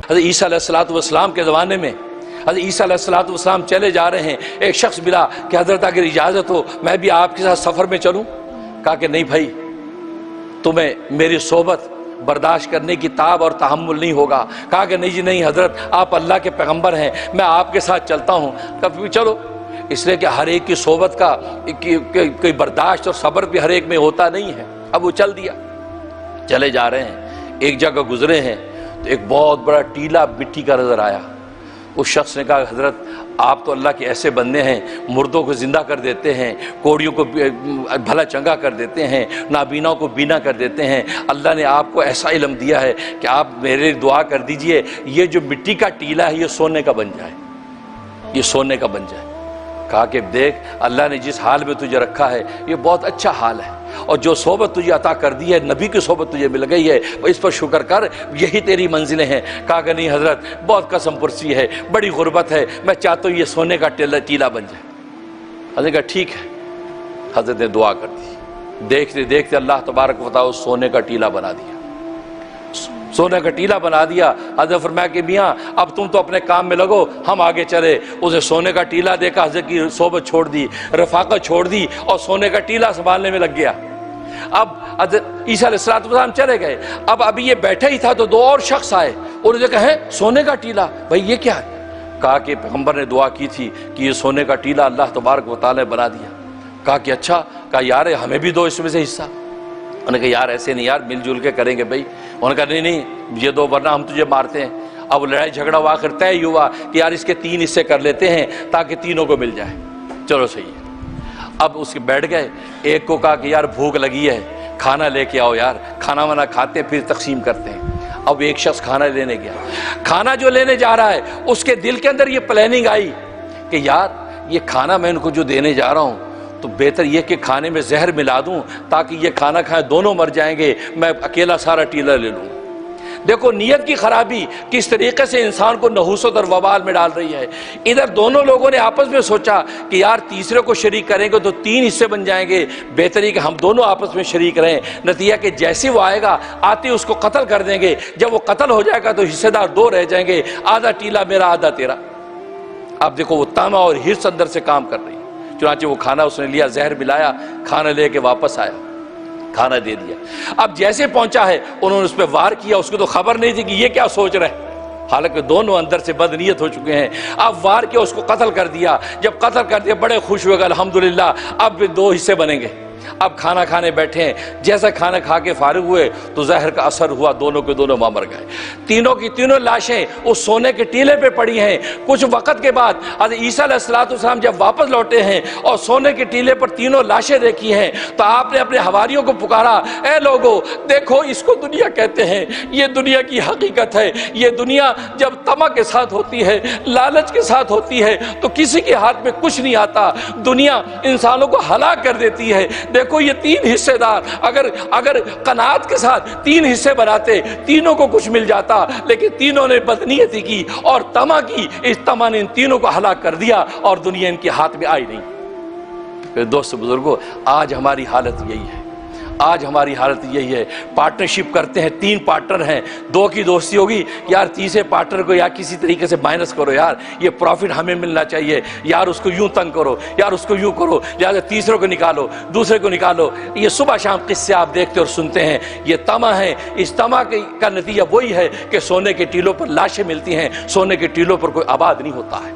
حضرت عیسیٰ علیہ السلام کے زمانے میں حضرت عیسیٰ علیہ السلام چلے جا رہے ہیں، ایک شخص ملا کہ حضرت اگر اجازت ہو میں بھی آپ کے ساتھ سفر میں چلوں؟ کہا کہ نہیں بھائی، تمہیں میری صحبت برداشت کرنے کی تاب اور تحمل نہیں ہوگا۔ کہا کہ نہیں جی نہیں حضرت، آپ اللہ کے پیغمبر ہیں، میں آپ کے ساتھ چلتا ہوں۔ کبھی چلو، اس لیے کہ ہر ایک کی صحبت کا کوئی برداشت اور صبر بھی ہر ایک میں ہوتا نہیں ہے۔ اب وہ چل دیا، چلے جا رہے ہیں، ایک جگہ گزرے ہیں تو ایک بہت بڑا ٹیلا مٹی کا نظر آیا۔ اس شخص نے کہا حضرت آپ تو اللہ کے ایسے بندے ہیں، مردوں کو زندہ کر دیتے ہیں، کوڑیوں کو بھلا چنگا کر دیتے ہیں، نابیناؤں کو بینا کر دیتے ہیں، اللہ نے آپ کو ایسا علم دیا ہے کہ آپ میرے دعا کر دیجئے یہ جو مٹی کا ٹیلا ہے یہ سونے کا بن جائے، یہ سونے کا بن جائے۔ کہا کہ دیکھ اللہ نے جس حال میں تجھے رکھا ہے یہ بہت اچھا حال ہے، اور جو صحبت تجھے عطا کر دی ہے، نبی کی صحبت تجھے مل گئی ہے، اس پر شکر کر، یہی تیری منزلیں ہیں۔ کہا کہ نہیں حضرت بہت قسم پرسی ہے، بڑی غربت ہے، میں چاہتا ہوں یہ سونے کا ٹیلا بن جائے۔ حضرت نے کہا ٹھیک ہے۔ حضرت نے دعا کر دی، دیکھتے دیکھتے اللہ تبارک و تعالیٰ اس سونے کا ٹیلا بنا دیا، سونے کا ٹیلا بنا دیا۔ حضرت فرمایا کہ میاں اب تم تو اپنے کام میں لگو، ہم آگے چلے۔ اسے سونے کا ٹیلا دیکھا، حضرت کی صحبت چھوڑ دی، رفاقت چھوڑ دی، اور سونے کا ٹیلا سنبھالنے میں لگ گیا۔ اب حضرت عیسیٰ علیہ السلام چلے گئے، ابھی یہ بیٹھا ہی تھا تو دو اور شخص آئے، انہوں نے کہا ہے سونے کا ٹیلا، بھائی یہ کیا ہے؟ کہا کہ پیغمبر نے دعا کی تھی کہ یہ سونے کا ٹیلا اللہ تبارک و تعالیٰ نے بنا دیا۔ کہا کہ اچھا، کہا یار ہمیں بھی دو اس میں سے حصہ۔ انہوں نے کہا یار ایسے نہیں، یار مل جل کے کریں گے بھائی۔ انہوں نے کہا نہیں نہیں یہ دو، ورنہ ہم تجھے مارتے ہیں۔ اب لڑائی جھگڑا ہوا، آخر طے ہوا کہ یار اس کے 3 حصے کر لیتے ہیں تاکہ تینوں کو مل جائے۔ چلو صحیح ہے۔ اب اس کے بیٹھ گئے، ایک کو کہا کہ یار بھوک لگی ہے، کھانا لے کے آؤ یار، کھانا وانا کھاتے ہیں پھر تقسیم کرتے ہیں۔ اب ایک شخص کھانا لینے گیا، کھانا جو لینے جا رہا ہے اس کے دل کے اندر یہ پلاننگ آئی کہ یار یہ کھانا میں ان کو جو دینے جا رہا ہوں تو بہتر یہ کہ کھانے میں زہر ملا دوں تاکہ یہ کھانا کھائیں دونوں مر جائیں گے، میں اکیلا سارا ٹیلا لے لوں۔ دیکھو نیت کی خرابی کس طریقے سے انسان کو نحوست اور وبال میں ڈال رہی ہے۔ ادھر دونوں لوگوں نے آپس میں سوچا کہ یار تیسرے کو شریک کریں گے تو 3 حصے بن جائیں گے، بہتر ہے کہ ہم دونوں آپس میں شریک رہیں۔ نتیجہ کہ جیسے وہ آئے گا آتے اس کو قتل کر دیں گے، جب وہ قتل ہو جائے گا تو حصے دار 2 رہ جائیں گے، آدھا ٹیلا میرا آدھا تیرا۔ اب دیکھو وہ طمع اور حرص اندر سے کام کر رہی ہے۔ چنانچہ وہ کھانا اس نے لیا، زہر ملایا، کھانا لے کے واپس آیا، کھانا دے دیا۔ اب جیسے پہنچا ہے انہوں نے اس پہ وار کیا، اس کو تو خبر نہیں تھی کہ یہ کیا سوچ رہے، حالانکہ دونوں اندر سے بد نیت ہو چکے ہیں۔ اب وار کیا، اس کو قتل کر دیا۔ جب قتل کر دیا بڑے خوش ہوئے گا الحمدللہ اب 2 حصے بنیں گے۔ اب کھانا کھانے بیٹھے ہیں، جیسا کھانا کھا کے فارغ ہوئے تو زہر کا اثر ہوا، دونوں کے دونوں مر گئے۔ تینوں کی تینوں لاشیں اس سونے کے ٹیلے پہ پڑی ہیں۔ کچھ وقت کے بعد حضرت عیسیٰ علیہ السلام جب واپس لوٹے ہیں اور سونے کے ٹیلے پر تینوں لاشیں دیکھی ہیں تو آپ نے اپنے حواریوں کو پکارا، اے لوگو دیکھو اس کو دنیا کہتے ہیں، یہ دنیا کی حقیقت ہے۔ یہ دنیا جب طمع کے ساتھ ہوتی ہے، لالچ کے ساتھ ہوتی ہے تو کسی کے ہاتھ میں کچھ نہیں آتا، دنیا انسانوں کو ہلاک کر دیتی ہے۔ دیکھو یہ 3 حصے دار اگر قناعت کے ساتھ 3 حصے بناتے تینوں کو کچھ مل جاتا، لیکن تینوں نے بدنیتی کی اور طمع کی، اس طمع نے ان تینوں کو ہلاک کر دیا اور دنیا ان کے ہاتھ میں آئی نہیں۔ پھر دوست بزرگوں آج ہماری حالت یہی ہے، آج ہماری حالت یہی ہے۔ پارٹنرشپ کرتے ہیں، 3 پارٹنر ہیں، 2 کی دوستی ہوگی، یار تیسرے پارٹنر کو یا کسی طریقے سے مائنس کرو، یار یہ پروفٹ ہمیں ملنا چاہیے، یار اس کو یوں تنگ کرو، یار اس کو یوں کرو، لہٰذا تیسرے کو نکالو، دوسرے کو نکالو۔ یہ صبح شام قصے آپ دیکھتے اور سنتے ہیں، یہ طمع ہے۔ اس طمع کا نتیجہ وہی ہے کہ سونے کے ٹیلوں پر لاشیں ملتی ہیں، سونے کے ٹیلوں پر کوئی آباد نہیں ہوتا ہے۔